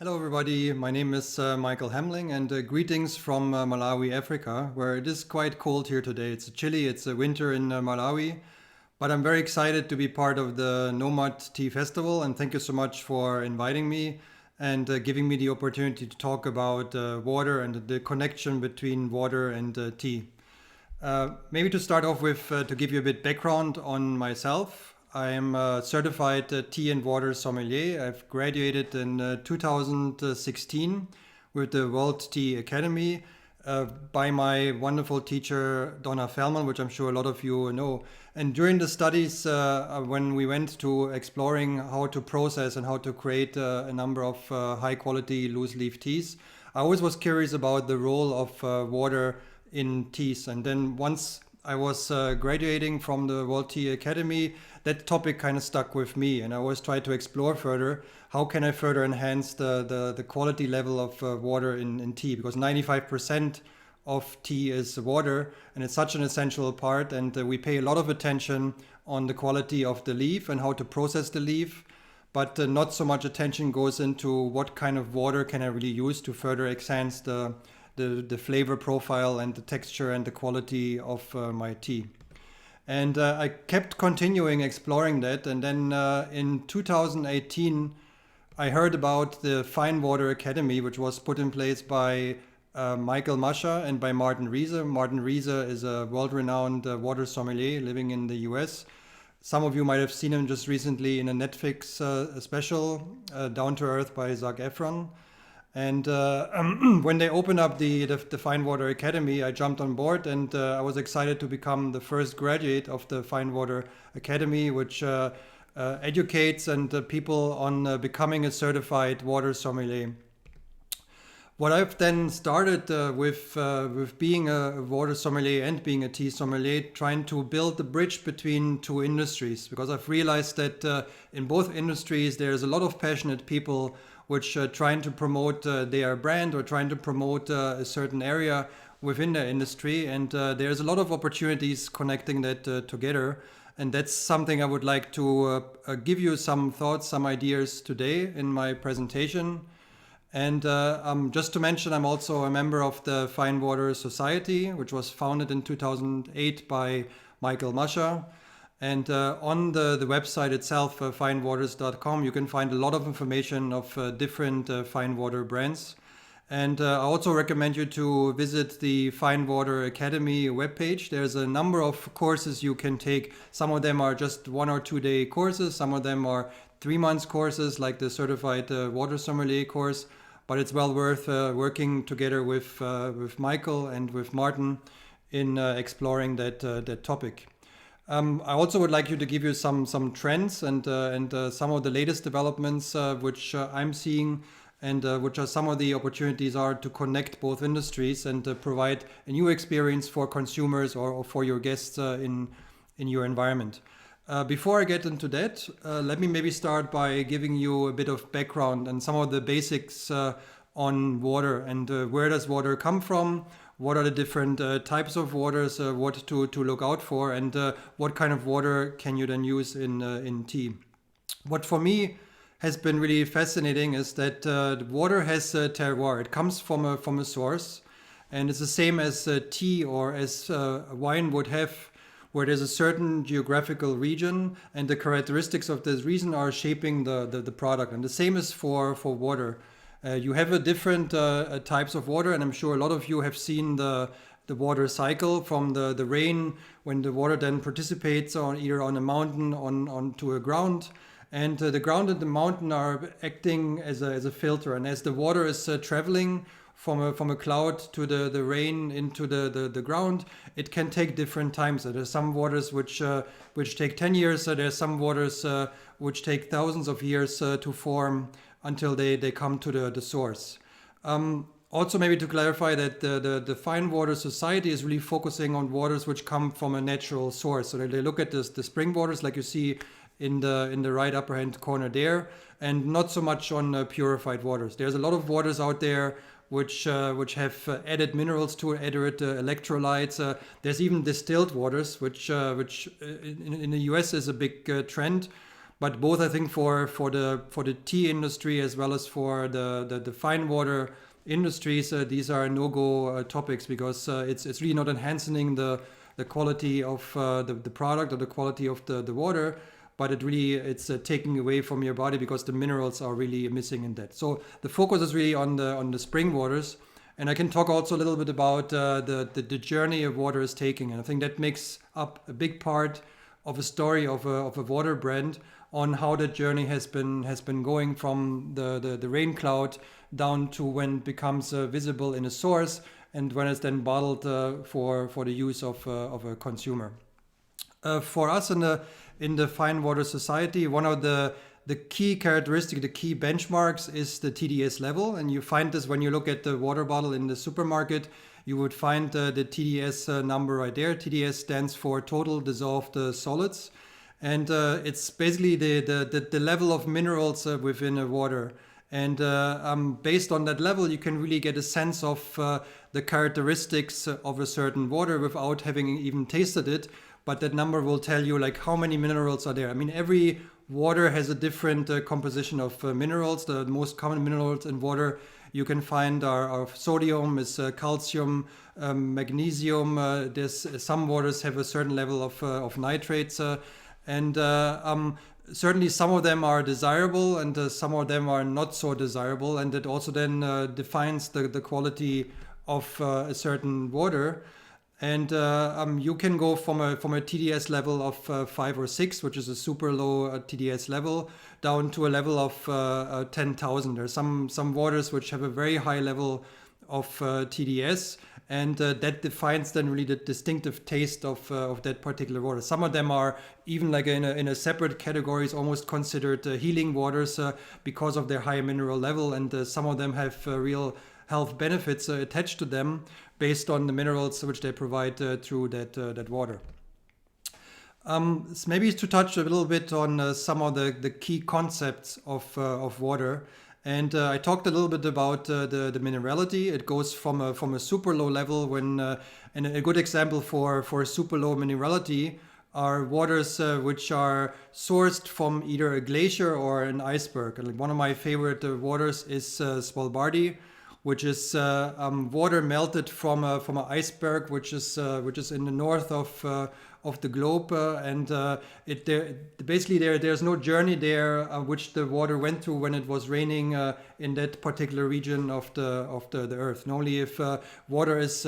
Hello, everybody. My name is Michael Hamling, and greetings from Malawi, Africa, where it is quite cold here today. It's chilly, it's winter in Malawi, but I'm very excited to be part of the Nomad Tea Festival, and thank you so much for inviting me and giving me the opportunity to talk about water and the connection between water and tea. Maybe to start off with, to give you a bit background on myself, I am a certified tea and water sommelier. I've graduated in 2016 with the World Tea Academy by my wonderful teacher, Donna Fellman, which I'm sure a lot of you know. And during the studies, when we went to exploring how to process and how to create a number of high quality loose leaf teas, I always was curious about the role of water in teas. And then once I was graduating from the World Tea Academy, that topic kind of stuck with me. And I always tried to explore further how can I further enhance the quality level of water in tea, because 95% of tea is water and it's such an essential part. And we pay a lot of attention on the quality of the leaf and how to process the leaf. But not so much attention goes into what kind of water can I really use to further enhance the flavor profile and the texture and the quality of my tea. And I kept continuing exploring that. And then in 2018, I heard about the Fine Water Academy, which was put in place by Michael Mascha and by Martin Riese. Martin Riese is a world-renowned water sommelier living in the US. Some of you might have seen him just recently in a Netflix special, Down to Earth by Zac Efron. And when they opened up the Fine Water Academy, I jumped on board, and I was excited to become the first graduate of the Fine Water Academy, which educates and people on becoming a certified water sommelier. What I've then started with being a water sommelier and being a tea sommelier, trying to build the bridge between two industries, because I've realized that in both industries there's a lot of passionate people which trying to promote their brand or trying to promote a certain area within the industry. And there's a lot of opportunities connecting that together. And that's something I would like to give you some thoughts, some ideas today in my presentation. And just to mention, I'm also a member of the Fine Water Society, which was founded in 2008 by Michael Mascha. And on the website itself, finewaters.com, you can find a lot of information of different fine water brands. And I also recommend you to visit the Fine Water Academy webpage. There's a number of courses you can take. Some of them are just 1 or 2 day courses. Some of them are 3 months courses, like the Certified Water Sommelier course. But it's well worth working together with Michael and with Martin in exploring that topic. I also would like you to give you some trends and some of the latest developments which I'm seeing, and which are some of the opportunities are to connect both industries and provide a new experience for consumers or for your guests in your environment. Before I get into that, let me maybe start by giving you a bit of background and some of the basics on water and where does water come from. What are the different types of waters, what to look out for, and what kind of water can you then use in tea. What for me has been really fascinating is that water has a terroir. It comes from a source, and it's the same as tea or as wine would have, where there's a certain geographical region, and the characteristics of this region are shaping the product. And the same is for water. You have a different types of water, and I'm sure a lot of you have seen the water cycle from the rain, when the water then participates on either on a mountain onto a ground, and the ground and the mountain are acting as a filter. And as the water is traveling from a cloud to the rain into the ground, it can take different times. So there's some waters which take 10 years. So there's some waters which take thousands of years to form until they come to the source. Also, maybe to clarify that the Fine Water Society is really focusing on waters which come from a natural source. So they look at the spring waters, like you see in the right upper hand corner there, and not so much on purified waters. There's a lot of waters out there which have added minerals to it, added electrolytes. There's even distilled waters, which in the US is a big trend. But both, I think, for the tea industry as well as for the fine water industries, these are no-go topics, because it's really not enhancing the quality of the product or the quality of the water, but it's taking away from your body, because the minerals are really missing in that. So the focus is really on the spring waters. And I can talk also a little bit about the journey a water is taking. And I think that makes up a big part of a story of a water brand, on how that journey has been going from the rain cloud down to when it becomes visible in a source, and when it's then bottled for the use of a consumer. For us in the Fine Water Society, one of the key characteristic, the key benchmarks, is the TDS level. And you find this when you look at the water bottle in the supermarket. You would find the TDS number right there. TDS stands for total dissolved solids. And it's basically the level of minerals within a water. And based on that level, you can really get a sense of the characteristics of a certain water without having even tasted it. But that number will tell you like how many minerals are there. I mean, every water has a different composition of minerals. The most common minerals in water you can find are sodium, is calcium, magnesium. There's some waters have a certain level of nitrates, and certainly some of them are desirable, and some of them are not so desirable, and that also then defines the quality of a certain water. And you can go from a TDS level of 5 or 6, which is a super low TDS level, down to a level of 10,000. There are some waters which have a very high level of TDS, and that defines then really the distinctive taste of that particular water. Some of them are even like in a separate categories, almost considered healing waters because of their high mineral level, and some of them have real health benefits attached to them based on the minerals which they provide through that water. Maybe to touch a little bit on some of the key concepts of water. And I talked a little bit about the minerality. It goes from a super low level and a good example for super low minerality are waters which are sourced from either a glacier or an iceberg. And like one of my favorite waters is Svalbard, which is water melted from an iceberg, which is in the north of the globe, and there's no journey there which the water went through when it was raining in that particular region of the earth. And only if water is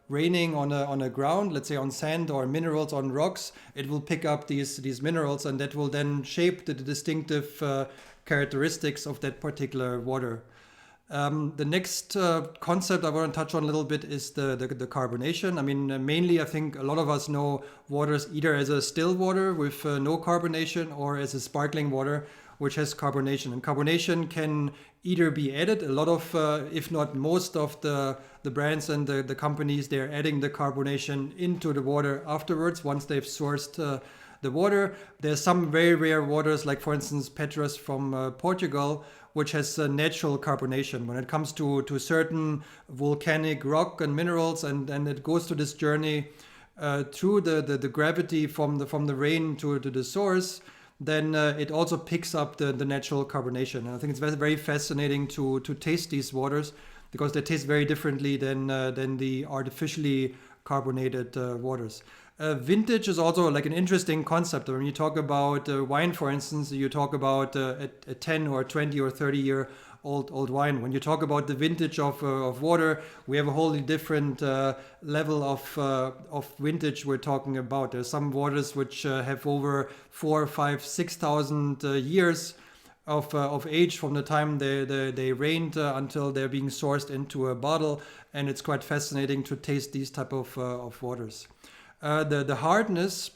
raining on a ground, let's say on sand or minerals on rocks, it will pick up these minerals, and that will then shape the distinctive characteristics of that particular water. The next concept I want to touch on a little bit is the carbonation. I mean, mainly I think a lot of us know waters either as a still water with no carbonation, or as a sparkling water which has carbonation. And carbonation can either be added. A lot of, if not most of the brands and the companies, they're adding the carbonation into the water afterwards once they've sourced the water. There's some very rare waters, like for instance Petrus from Portugal, which has natural carbonation when it comes to certain volcanic rock and minerals, and it goes to this journey through the gravity from the rain to the source. Then it also picks up the natural carbonation. And I think it's very, very fascinating to taste these waters, because they taste very differently than the artificially carbonated waters. Vintage is also like an interesting concept. When you talk about wine, for instance, you talk about a 10 or 20 or 30 year old wine. When you talk about the vintage of water, we have a wholly different level of vintage we're talking about. There's some waters which have over 4, 5, 6,000 years of age from the time they rained until they're being sourced into a bottle, and it's quite fascinating to taste these type of waters. The hardness,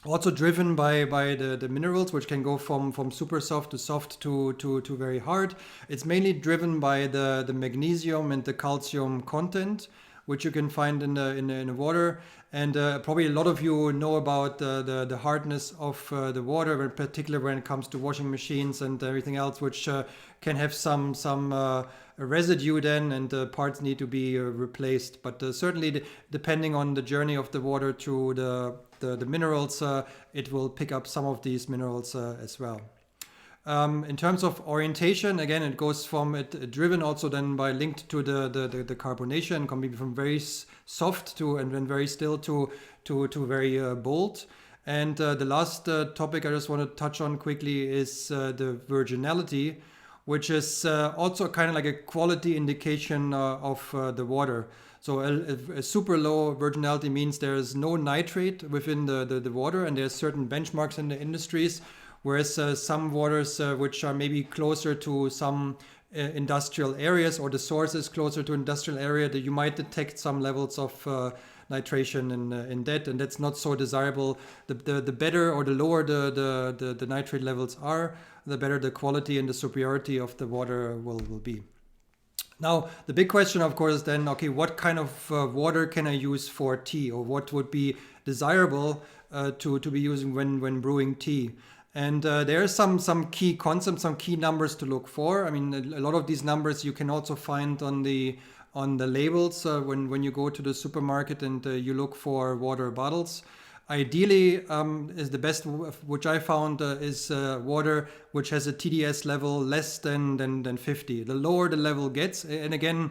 also driven by the minerals, which can go from super soft to very hard. It's mainly driven by the magnesium and the calcium content, which you can find in the water. And probably a lot of you know about the hardness of the water, in particular when it comes to washing machines and everything else, which can have some residue then, and parts need to be replaced. But certainly depending on the journey of the water through the minerals, it will pick up some of these minerals as well. In terms of orientation, again, it goes from driven also then by linked to the carbonation, can be from very soft to and then very still to very bold. And the last topic I just want to touch on quickly is the virginality, which is also kind of like a quality indication of the water. So a super low virginality means there's no nitrate within the water, and there's certain benchmarks in the industries, whereas some waters which are maybe closer to some industrial areas, or the source is closer to industrial area, that you might detect some levels of nitration in that, and that's not so desirable. The better or the lower the nitrate levels are, the better the quality and the superiority of the water will be. Now, the big question, of course, is then, okay, what kind of water can I use for tea, or what would be desirable to be using when brewing tea? And there are some key concepts, some key numbers to look for. I mean, a lot of these numbers you can also find on the labels when you go to the supermarket and you look for water bottles. Ideally, is the best which I found is water which has a TDS level less than 50. The lower the level gets, and again,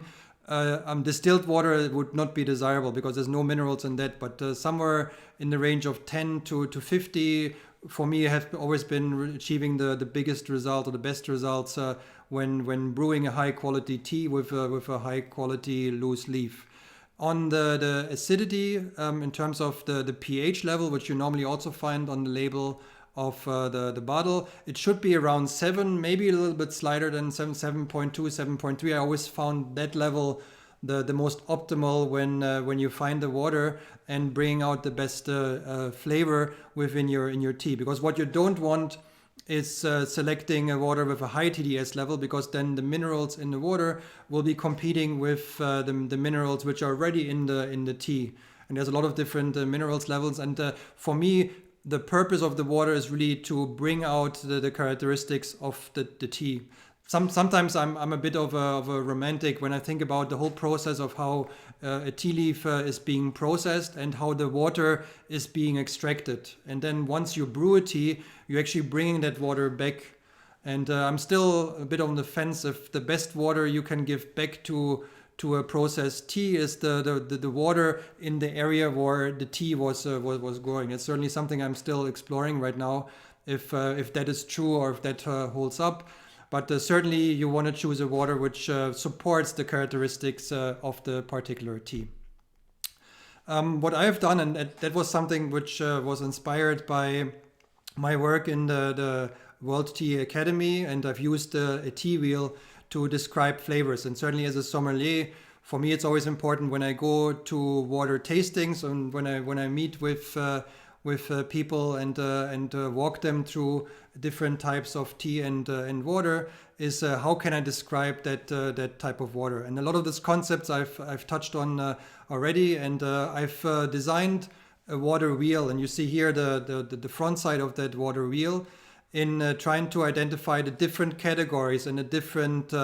distilled water would not be desirable because there's no minerals in that, but somewhere in the range of 10 to 50 for me have always been achieving the biggest result or the best results when brewing a high quality tea with a high quality loose leaf. On the acidity, in terms of the pH level, which you normally also find on the label of the bottle, it should be around 7, maybe a little bit slighter than 7.2, 7.3. I always found that level the most optimal when you find the water and bring out the best flavor within your tea. Because what you don't want is selecting a water with a high TDS level, because then the minerals in the water will be competing with the minerals which are already in the tea. And there's a lot of different minerals levels. And for me, the purpose of the water is really to bring out the characteristics of the tea. Sometimes I'm a bit of a romantic when I think about the whole process of how a tea leaf is being processed and how the water is being extracted. And then once you brew a tea, you're actually bringing that water back. And I'm still a bit on the fence if the best water you can give back to a processed tea is the water in the area where the tea was growing. It's certainly something I'm still exploring right now, if that is true or if that holds up. But certainly you want to choose a water which supports the characteristics of the particular tea. What I have done, and that was something which was inspired by my work in the World Tea Academy, and I've used a tea wheel to describe flavors. And certainly as a sommelier, for me it's always important when I go to water tastings and when I meet with people and walk them through different types of tea and water, is how can I describe that type of water. And a lot of these concepts I've touched on already, and I've designed a water wheel, and you see here the front side of that water wheel in trying to identify the different categories and the different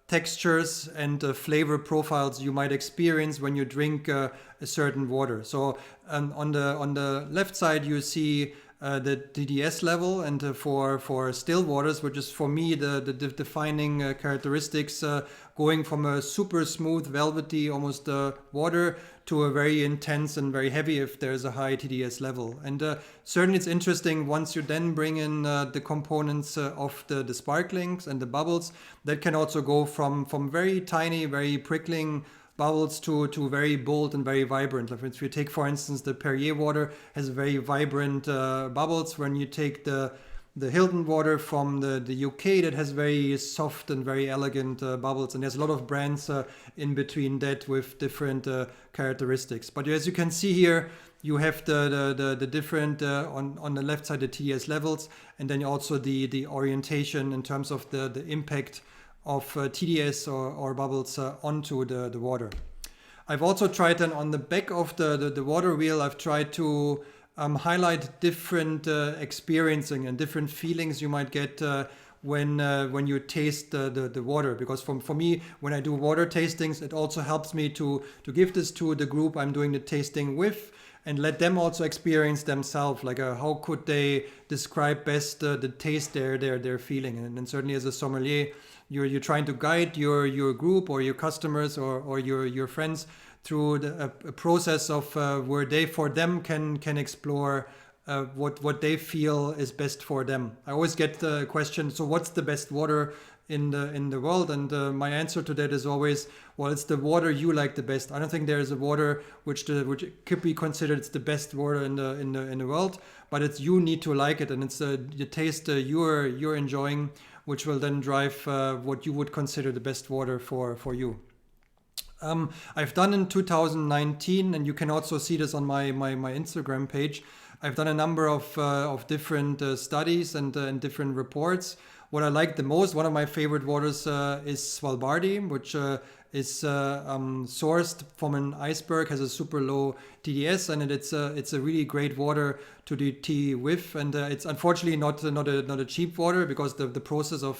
textures and flavor profiles you might experience when you drink a certain water. So on the left side you see the TDS level, and for still waters, which is for me the defining characteristics, going from a super smooth velvety almost water to a very intense and very heavy if there's a high TDS level. And certainly it's interesting once you then bring in the components of the sparklings and the bubbles, that can also go from very tiny, very prickling bubbles to very bold and very vibrant. If you take, for instance, the Perrier water has very vibrant bubbles. When you take the Hilton water from the UK, that has very soft and very elegant bubbles. And there's a lot of brands in between that with different characteristics. But as you can see here, you have the different, on the left side, the TDS levels, and then also the orientation in terms of the impact of TDS or bubbles onto the water. I've also tried then on the back of the water wheel, I've tried to highlight different experiencing and different feelings you might get when you taste the water. Because for me, when I do water tastings, it also helps me to give this to the group I'm doing the tasting with, and let them also experience themselves. Like how could they describe best the taste they're feeling? And certainly as a sommelier, you're trying to guide your group or your customers or your friends through a process of where they for them can explore what they feel is best for them. I always get the question, so what's the best water in the world? And my answer to that is always, well, it's the water you like the best. I don't think there is a water which could be considered it's the best water in the world, but it's you need to like it, and it's the taste you're enjoying, which will then drive what you would consider the best water for you. I've done in 2019, and you can also see this on my Instagram page. I've done a number of different studies and different reports. What I like the most, one of my favorite waters is Svalbardi, which is sourced from an iceberg, has a super low TDS, and it's a really great water to do tea with. And it's unfortunately not a cheap water, because the process of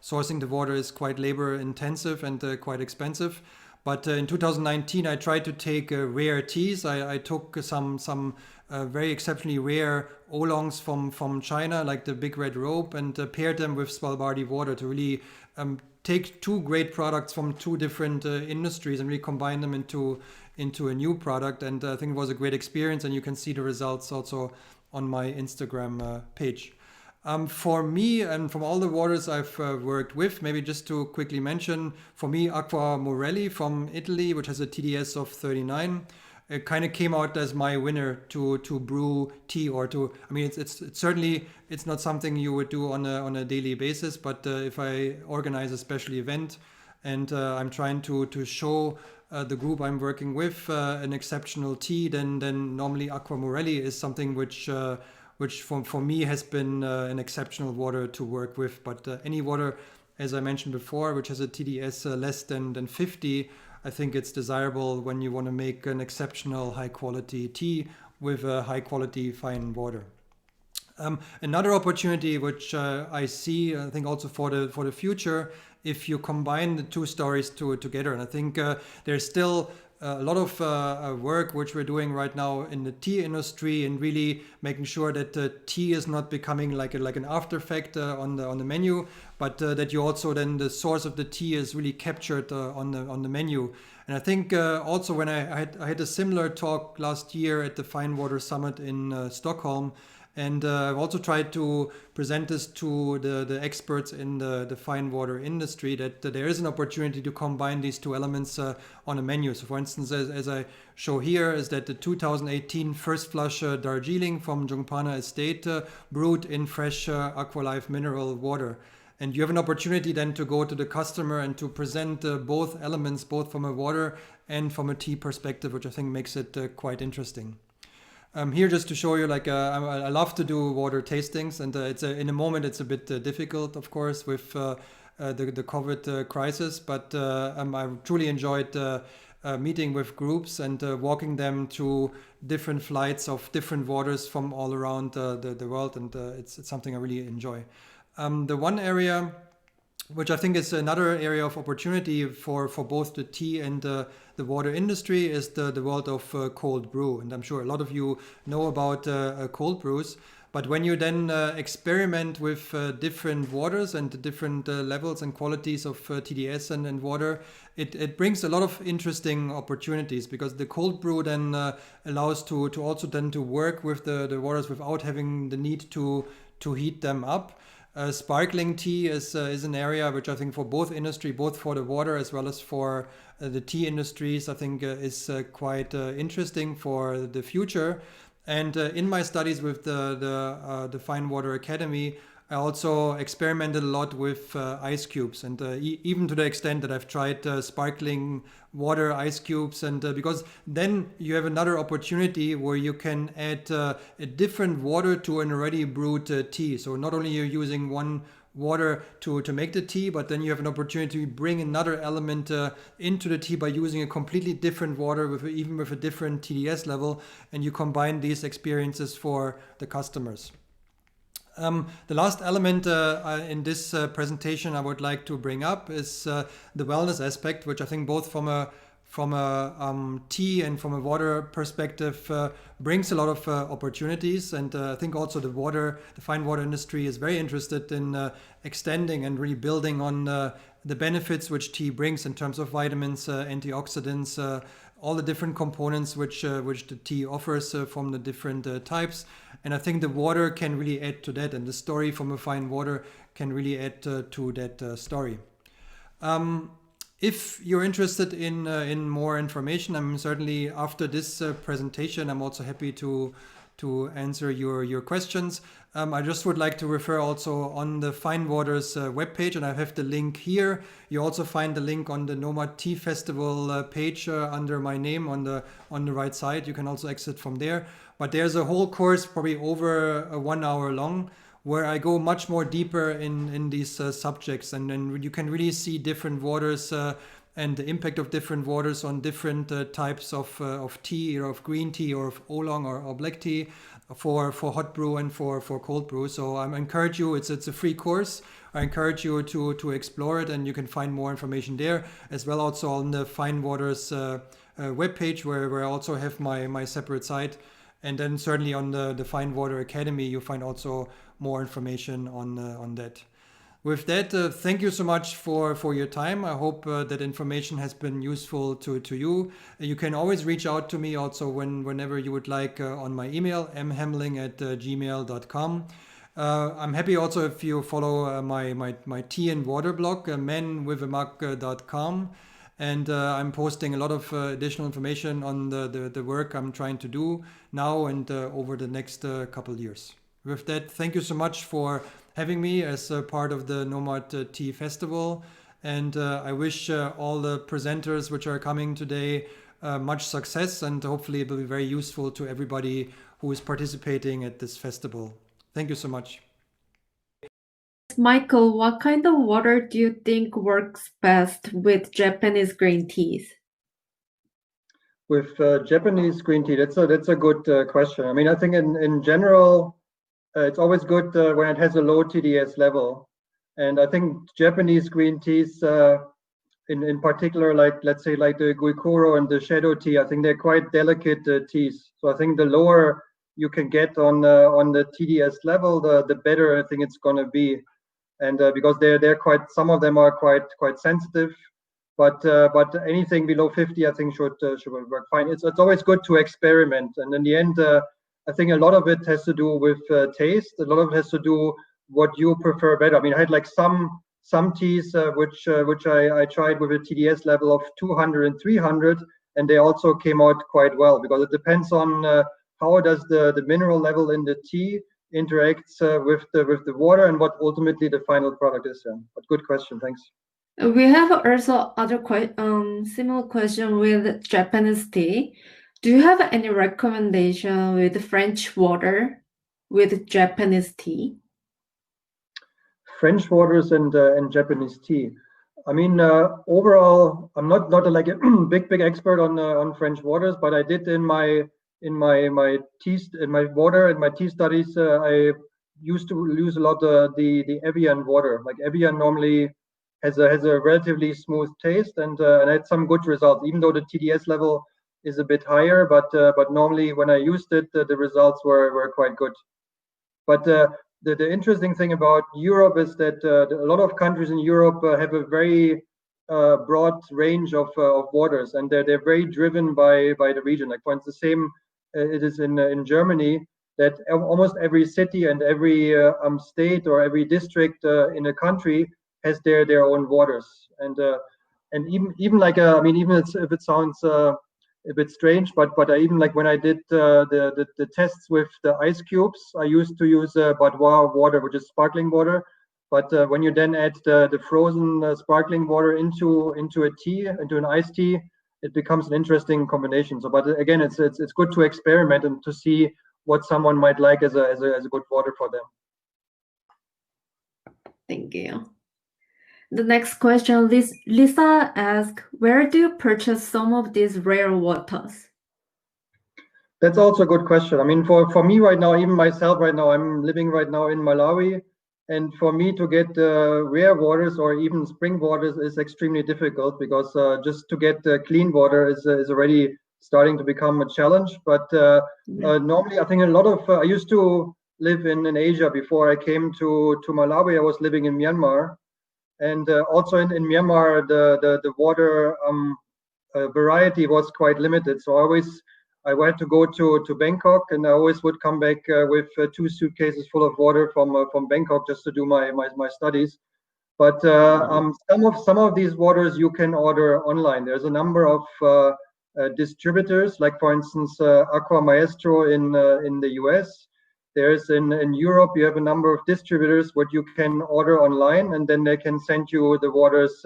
sourcing the water is quite labor intensive and quite expensive. But in 2019, I tried to take rare teas. I took some very exceptionally rare oolongs from China, like the Big Red Rope, and paired them with Svalbardi water to really take two great products from two different industries and really combine them into a new product. And I think it was a great experience, and you can see the results also on my Instagram page. For me, and from all the waters I've worked with, maybe just to quickly mention, for me, Acqua Morelli from Italy, which has a TDS of 39, it kind of came out as my winner to brew tea, or to, I mean, it's certainly, it's not something you would do on a daily basis, but if I organize a special event and I'm trying to show the group I'm working with an exceptional tea, then normally Acqua Morelli is something which for me has been an exceptional water to work with. But any water, as I mentioned before, which has a TDS less than 50, I think it's desirable when you want to make an exceptional high quality tea with a high quality fine water. Another opportunity which I see, I think also for the future, if you combine the two stories together, and I think there's still a lot of work which we're doing right now in the tea industry, and really making sure that tea is not becoming like an after effect on the menu, but that you also then the source of the tea is really captured on the menu. And I think also when I had a similar talk last year at the Fine Water Summit in Stockholm. And I've also tried to present this to the experts in the fine water industry, that there is an opportunity to combine these two elements on a menu. So for instance, as I show here, is that the 2018 First Flush Darjeeling from Jungpana Estate brewed in fresh Aqualife mineral water. And you have an opportunity then to go to the customer and to present both elements, both from a water and from a tea perspective, which I think makes it quite interesting. Here just to show you, like I love to do water tastings, and in a moment it's a bit difficult, of course, with the COVID crisis. But I truly enjoyed meeting with groups and walking them to different flights of different waters from all around the world, and it's something I really enjoy. The one area which I think is another area of opportunity for both the tea and the water industry is the world of cold brew. And I'm sure a lot of you know about cold brews. But when you then experiment with different waters and the different levels and qualities of TDS and water, it brings a lot of interesting opportunities, because the cold brew then allows to also then to work with the waters without having the need to heat them up. Sparkling tea is an area which I think for both industry, both for the water as well as for the tea industries, I think is quite interesting for the future. And in my studies with the Fine Water Academy, I also experimented a lot with ice cubes, and even to the extent that I've tried sparkling water ice cubes, and because then you have another opportunity where you can add a different water to an already brewed tea. So not only you're using one water to make the tea, but then you have an opportunity to bring another element into the tea by using a completely different water even with a different TDS level, and you combine these experiences for the customers. The last element in this presentation I would like to bring up is the wellness aspect, which I think both from a tea and from a water perspective brings a lot of opportunities. And I think also the fine water industry is very interested in extending and really building on the benefits which tea brings in terms of vitamins, antioxidants, all the different components which the tea offers from the different types. And I think the water can really add to that, and the story from a fine water can really add to that story. If you're interested in more information, I'm certainly after this presentation, I'm also happy to answer your questions. I just would like to refer also on the Fine Waters webpage, and I have the link here. You also find the link on the Nomad Tea Festival page under my name on the right side. You can also exit from there. But there's a whole course, probably over 1 hour long, where I go much more deeper in these subjects, and then you can really see different waters and the impact of different waters on different types of tea, or of green tea, or of oolong or black tea, for hot brew and for cold brew. So I encourage you. It's a free course. I encourage you to explore it, and you can find more information there as well. Also on the Fine Waters webpage, where I also have my separate site. And then certainly on the Fine Water Academy, you find also more information on that. With that, thank you so much for your time. I hope that information has been useful to you. You can always reach out to me also whenever you would like on my email, mhamling@gmail.com. I'm happy also if you follow my tea and water blog, menwithamug.com. And I'm posting a lot of additional information on the work I'm trying to do now and over the next couple years. With that, thank you so much for having me as a part of the Nomad Tea Festival. And I wish all the presenters which are coming today much success, and hopefully it will be very useful to everybody who is participating at this festival. Thank you so much. Michael, what kind of water do you think works best with Japanese green teas? With Japanese green tea, that's a good question. I mean, I think in general, it's always good when it has a low TDS level. And I think Japanese green teas, in particular, like let's say like the Guikuro and the Shadow tea, I think they're quite delicate teas. So I think the lower you can get on the TDS level, the better I think it's going to be. And because they're quite, some of them are quite sensitive, but anything below 50 I think should work fine. It's always good to experiment, and in the end I think a lot of it has to do with taste. A lot of it has to do what you prefer better. I mean, I had like some teas which I tried with a TDS level of 200 and 300, and they also came out quite well, because it depends on how does the mineral level in the tea interacts with the water, and what ultimately the final product is. But good question, thanks. We have also other similar question with Japanese tea. Do you have any recommendation with French water with Japanese tea? French waters and Japanese tea. I mean, overall, I'm not like a big expert on French waters, but I did in my tea, in my water and my tea studies, I used to use a lot the Evian water. Like Evian normally has a relatively smooth taste, and had some good results, even though the TDS level is a bit higher. But normally when I used it, the results were quite good. But the interesting thing about Europe is that a lot of countries in Europe have a very broad range of waters, and they're very driven by the region. Like for instance, the same it is in Germany, that almost every city and every state or every district in a country has their own waters. And even like I mean, even if it sounds a bit strange, but I even like when I did the tests with the ice cubes, I used to use Badois water, which is sparkling water. But when you then add the frozen sparkling water into a tea, into an iced tea, it becomes an interesting combination. So, but again, it's good to experiment and to see what someone might like as a good water for them. Thank you. The next question, Lisa asks, where do you purchase some of these rare waters? That's also a good question. I mean, for me right now, even myself right now, I'm living right now in Malawi, And for me to get rare waters or even spring waters is extremely difficult, because just to get clean water is already starting to become a challenge. But normally, I think a lot of I used to live in Asia before I came to Malawi. I was living in Myanmar, and also in Myanmar, the water variety was quite limited. So I had to go to Bangkok, and I always would come back with 2 suitcases full of water from Bangkok just to do my studies. But some of these waters you can order online. There's a number of distributors, like for instance Aqua Maestro in the US. There's in Europe, you have a number of distributors what you can order online, and then they can send you the waters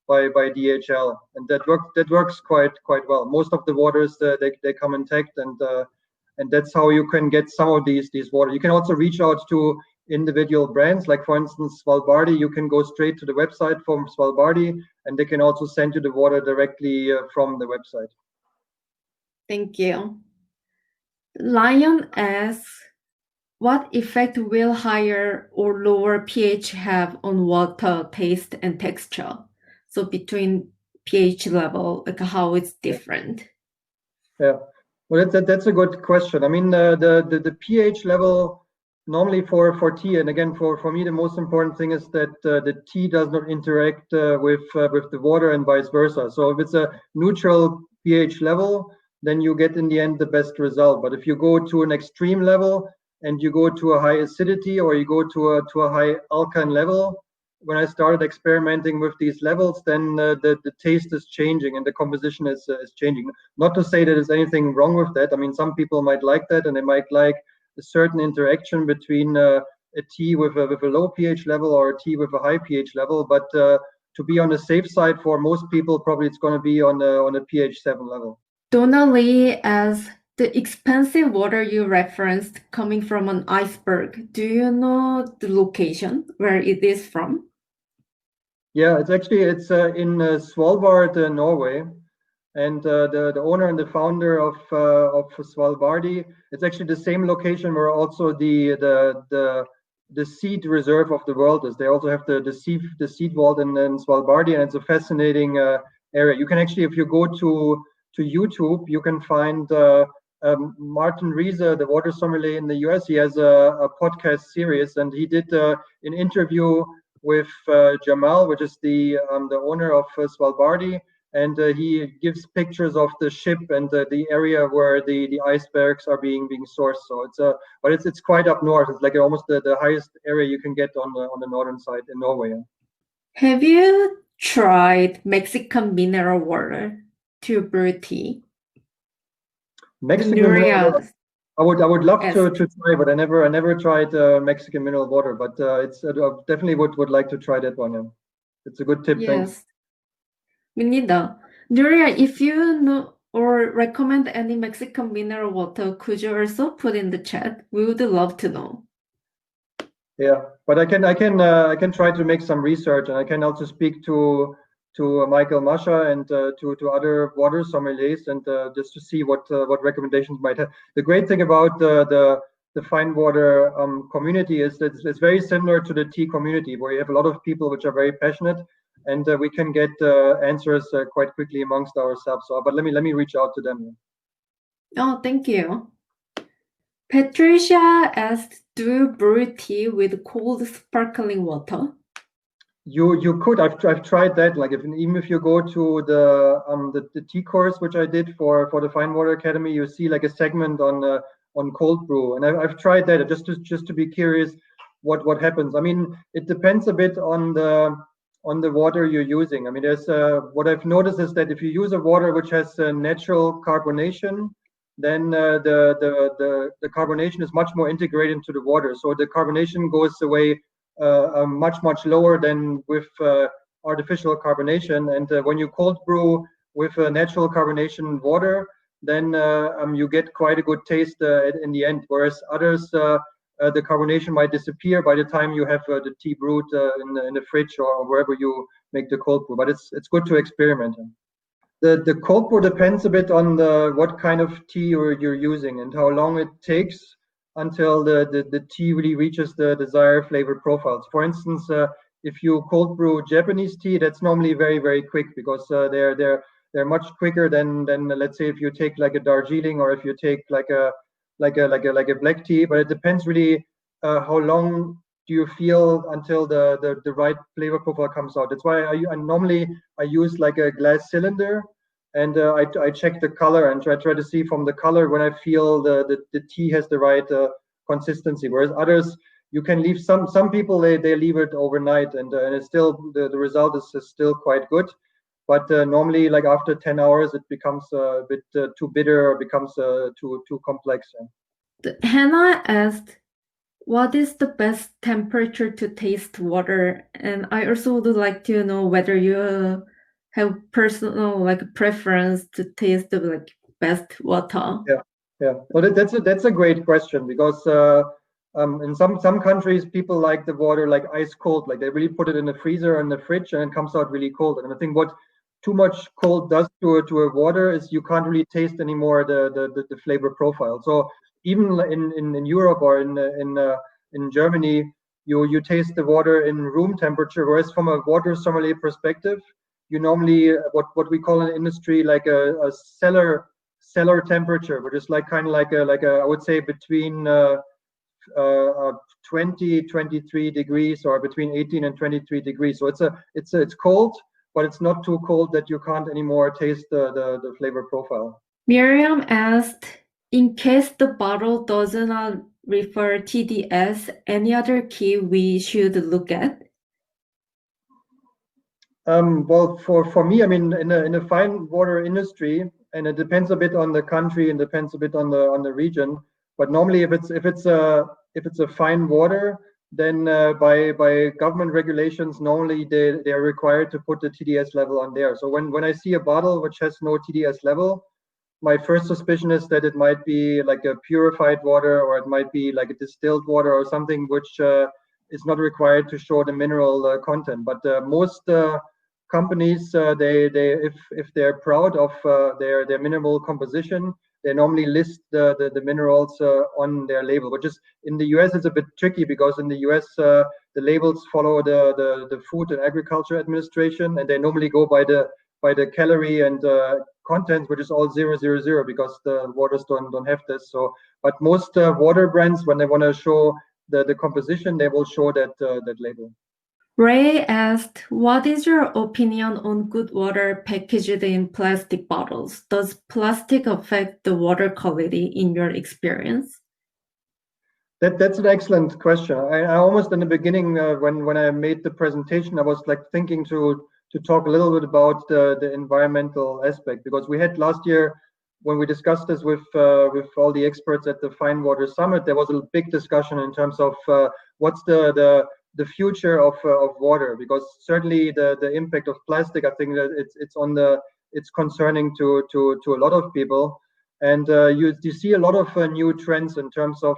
by DHL, and that works quite well. Most of the waters they come intact, and that's how you can get some of these water. You can also reach out to individual brands, like for instance Svalbardi. You can go straight to the website from Svalbardi, and they can also send you the water directly from the website. Thank you. Lion asks, what effect will higher or lower pH have on water taste and texture? So between pH level, like how it's different? Yeah, well, that's a good question. I mean, the pH level normally for tea, and again for me the most important thing is that the tea does not interact with the water and vice versa. So if it's a neutral pH level, then you get in the end the best result. But if you go to an extreme level and you go to a high acidity, or you go to a high alkaline level, when I started experimenting with these levels, then the taste is changing and the composition is changing. Not to say that there's anything wrong with that. I mean, some people might like that, and they might like a certain interaction between a tea with a low pH level or a tea with a high pH level. But to be on the safe side, for most people, probably it's going to be on a pH 7 level. Donna Lee asks, the expensive water you referenced coming from an iceberg, do you know the location where it is from? Yeah, it's in Svalbard, Norway, and the owner and the founder of Svalbardi. It's actually the same location where also the seed reserve of the world is. They also have the seed vault in Svalbardi, and it's a fascinating area. You can actually, if you go to YouTube, you can find Martin Riese, the water sommelier in the US. He has a podcast series, and he did an interview with Jamal, which is the owner of Svalbardi, and he gives pictures of the ship and the area where the icebergs are being sourced. So it's quite up north. It's like almost the highest area you can get on the northern side in Norway. Have you tried Mexican mineral water to brew tea? Mexican mineral water, I would love to try, but I never tried Mexican mineral water. But I definitely would like to try that one. Yeah. It's a good tip. Yes. Thanks. Me neither. Nuria, if you know or recommend any Mexican mineral water, could you also put in the chat? We would love to know. Yeah, but I can try to make some research, and I can also speak to Michael Masha and to other water sommeliers, and just to see what recommendations might have. The great thing about the fine water community is that it's very similar to the tea community, where you have a lot of people which are very passionate, and we can get answers quite quickly amongst ourselves. So, but let me reach out to them. Oh, thank you. Patricia asked, do you brew tea with cold sparkling water? You could. I've tried that. Like even if you go to the tea course, which I did for the Fine Water Academy, you see like a segment on cold brew, and I've tried that just to be curious what happens. I mean, it depends a bit on the water you're using. I mean, there's what I've noticed is that if you use a water which has natural carbonation, then the carbonation is much more integrated into the water. So the carbonation goes away much lower than with artificial carbonation. And when you cold brew with natural carbonation water, then you get quite a good taste in the end. Whereas others, the carbonation might disappear by the time you have the tea brewed in the fridge or wherever you make the cold brew. But it's good to experiment. The cold brew depends a bit on what kind of tea you're using and how long it takes until the tea really reaches the desired flavor profiles. For instance, if you cold brew Japanese tea, that's normally very, very quick because they're much quicker than let's say if you take like a Darjeeling or if you take like a black tea. But it depends really how long do you feel until the right flavor profile comes out. That's why I normally use like a glass cylinder, and I check the color and try to see from the color when I feel the tea has the right consistency. Whereas others, you can leave some people they leave it overnight, and it's still the result is still quite good. But normally, like after 10 hours, it becomes a bit too bitter or becomes too complex. Hannah asked, what is the best temperature to taste water? And I also would like to know whether you have personal like preference to taste the like best water. Yeah. Well, that's a great question because in some countries people like the water like ice cold, like they really put it in the freezer or in the fridge and it comes out really cold. And I think what too much cold does to a water is you can't really taste anymore the flavor profile. So even in Europe or in Germany, you taste the water in room temperature, whereas from a water sommelier perspective, you normally what we call in industry like a cellar temperature, which is like kind of like a I would say between 23 degrees or between 18 and 23 degrees. So it's cold, but it's not too cold that you can't anymore taste the flavor profile. Miriam asked, in case the bottle does not refer TDS, any other key we should look at? Well, for me, I mean, in the fine water industry, and it depends a bit on the country and depends a bit on the region. But normally, if it's a fine water, then by government regulations, normally they are required to put the TDS level on there. So when I see a bottle which has no TDS level, my first suspicion is that it might be like a purified water, or it might be like a distilled water or something which is not required to show the mineral content. But most companies, they if they're proud of their mineral composition, they normally list the minerals on their label. Which is in the US it's a bit tricky because in the US the labels follow the Food and Agriculture Administration, and they normally go by the calorie and contents, which is all 000 because the waters don't have this. So, but most water brands, when they want to show the composition, they will show that label. Ray asked, what is your opinion on good water packaged in plastic bottles? Does plastic affect the water quality in your experience? That's an excellent question. I almost in the beginning, when I made the presentation, I was like thinking to talk a little bit about the environmental aspect, because we had last year when we discussed this with all the experts at the Fine Water Summit, there was a big discussion in terms of what's the future of water, because certainly the impact of plastic, I think that it's concerning to a lot of people, and you see a lot of new trends in terms of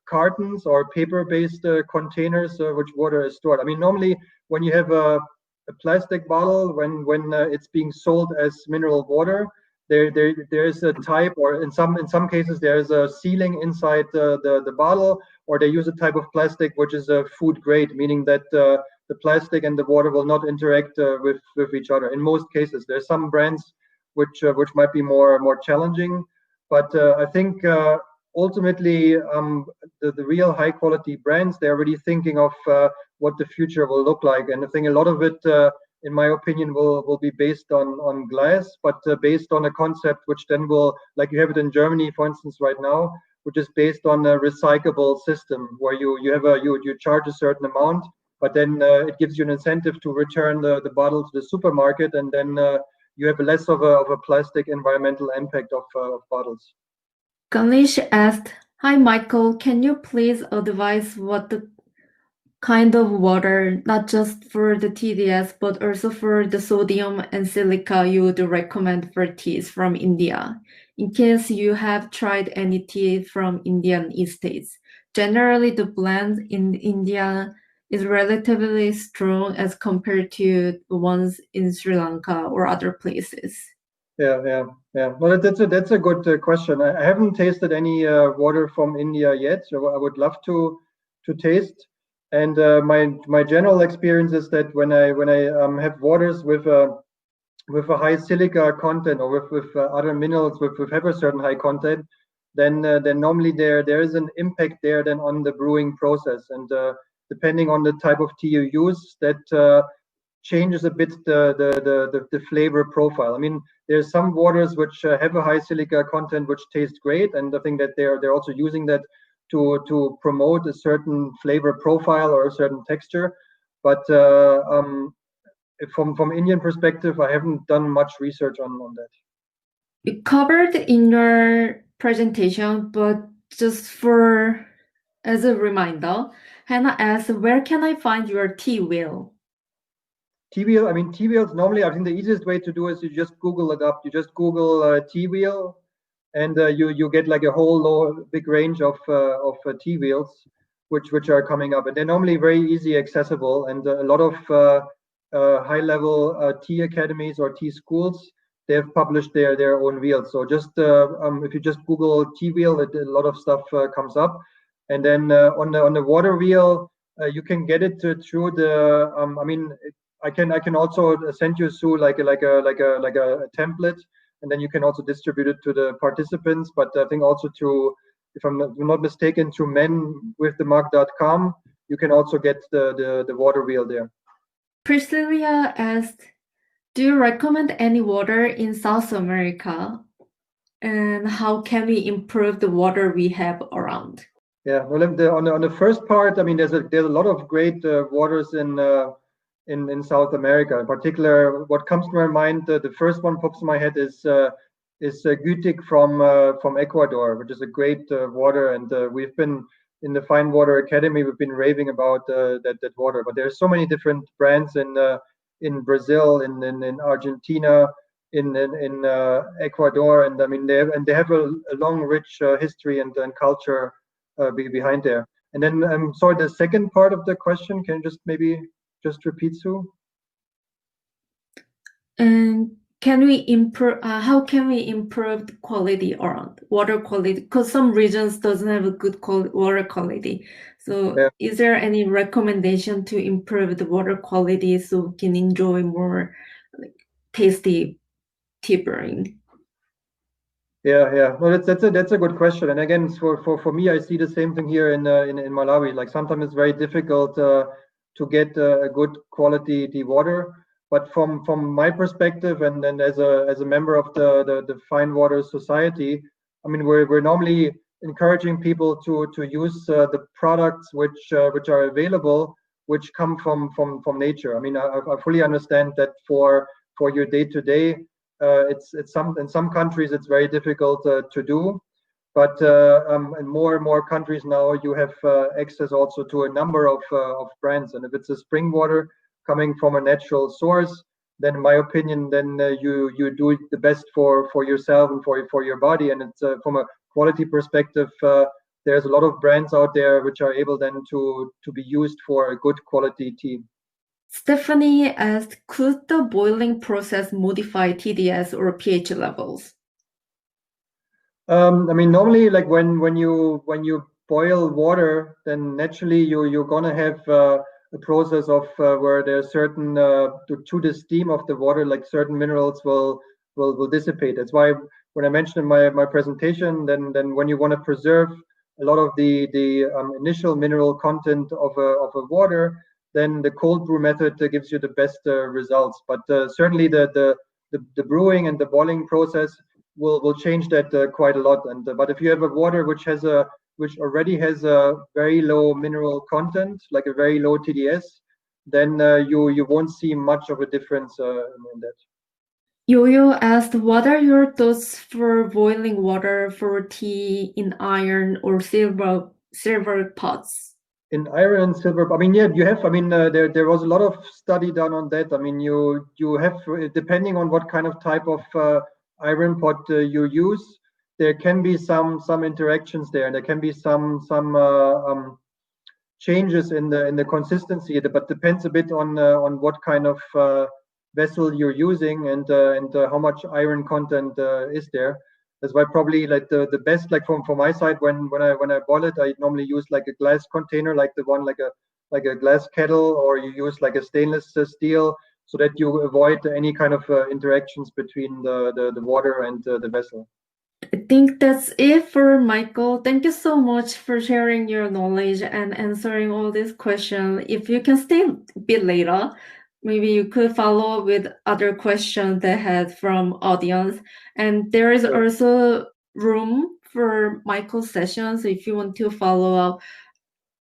cartons or paper-based containers which water is stored. I mean, normally when you have a plastic bottle, when it's being sold as mineral water, there is a type, or in some cases there is a sealing inside the bottle, or they use a type of plastic which is a food grade, meaning that the plastic and the water will not interact with each other. In most cases, there's some brands which might be more challenging, but I think ultimately the real high quality brands, they're already thinking of what the future will look like, and I think a lot of it in my opinion will be based on glass, but based on a concept which then will, like you have it in Germany for instance right now, which is based on a recyclable system where you charge a certain amount, but then it gives you an incentive to return the bottle to the supermarket, and then you have less of a plastic environmental impact of bottles. Ganesh asked, hi Michael, can you please advise what the kind of water, not just for the TDS, but also for the sodium and silica you would recommend for teas from India, in case you have tried any tea from Indian estates? Generally, the blend in India is relatively strong as compared to the ones in Sri Lanka or other places. Yeah. Well, that's a good question. I haven't tasted any water from India yet, so I would love to taste. And my general experience is that when I have waters with a high silica content or with other minerals with have a certain high content, then normally there is an impact there then on the brewing process. And depending on the type of tea you use, that changes a bit the flavor profile. I mean, there's some waters which have a high silica content which taste great, and I think that they're also using that to promote a certain flavor profile or a certain texture. But from Indian perspective, I haven't done much research on that. You covered in your presentation, but just for as a reminder, Hannah asked, where can I find your tea wheel? Tea wheel, I mean, tea wheels, normally, I think the easiest way to do is you just Google it up. You just Google tea wheel, and you get like a whole big range of tea wheels, which are coming up. And they're normally very easy accessible. And a lot of high-level tea academies or tea schools, they have published their own wheels. So just if you just Google tea wheel, a lot of stuff comes up. And then on the water wheel, you can get it through the. I mean, I can also send you through like a template, and then you can also distribute it to the participants. But I think also if I'm not mistaken, through menwiththemark.com, you can also get the water wheel there. Priscilla asked, do you recommend any water in South America? And how can we improve the water we have around? Yeah, well, on the first part, I mean, there's a lot of great waters in South America. In particular, what comes to my mind, the first one pops in my head is Gütig from Ecuador, which is a great water, and we've been in the Fine Water Academy. We've been raving about that water, but there's so many different brands in Brazil, in Argentina, in Ecuador, and I mean they have a long, rich history and culture behind there. And then I'm sorry, the second part of the question, can you just maybe just repeat, Sue? And can we improve? How can we improve the quality around water quality? Because some regions doesn't have a good water quality. So, Yeah. is there any recommendation to improve the water quality so we can enjoy more tasty tea brewing? Yeah. Well, that's a good question. And again, for me, I see the same thing here in Malawi. Like sometimes it's very difficult to get a good quality tea water. But from my perspective, and then as a member of the Fine Water Society, I mean, we're normally encouraging people to use the products which are available, which come from nature. I mean, I fully understand that for your day-to-day, it's in some countries it's very difficult to do, but in more and more countries now you have access also to a number of brands, and if it's a spring water coming from a natural source, then in my opinion, then you do the best for yourself and for your body, and it's from a quality perspective. There's a lot of brands out there which are able then to be used for a good quality tea. Stephanie asked, could the boiling process modify TDS or pH levels? I mean, normally, like when you boil water, then naturally you're gonna have a process of where there's certain to the steam of the water, like certain minerals will dissipate. That's why when I mentioned in my presentation, then when you want to preserve a lot of the initial mineral content of a water, then the cold brew method gives you the best results. But certainly the brewing and the boiling process will change that quite a lot. And but if you have a water which already has a very low mineral content, like a very low TDS, then you won't see much of a difference in that. Yo-Yo asked, what are your thoughts for boiling water for tea in iron or silver pots? In iron and silver, I mean, yeah, you have. I mean, there was a lot of study done on that. I mean, you have, depending on what kind of type of iron pot you use, there can be some interactions there, and there can be some changes in the consistency. But depends a bit on what kind of vessel you're using and how much iron content is there. That's why probably like the best, like from my side, when I boil it, I normally use like a glass container, like the one like a glass kettle, or you use like a stainless steel, so that you avoid any kind of interactions between the water and the vessel. I think that's it for Michael. Thank you so much for sharing your knowledge and answering all these questions. If you can stay a bit later, maybe you could follow up with other questions they had from audience. And there is Sure. also room for Michael's sessions. If you want to follow up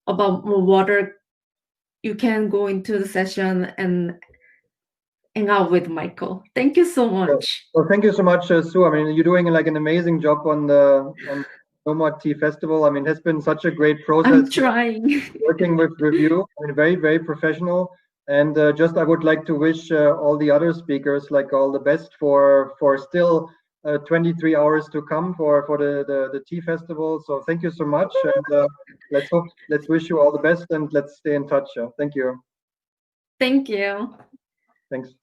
about more water, you can go into the session and hang out with Michael. Thank you so much. Well, thank you so much, Sue. I mean, you're doing like an amazing job on the Nomad Tea Festival. I mean, it has been such a great process. I'm trying. Working with you. I mean, very, very professional. And just I would like to wish all the other speakers like all the best for still 23 hours to come for the tea festival. So thank you so much, and let's wish you all the best, and let's stay in touch. Thank you. Thank you. Thanks.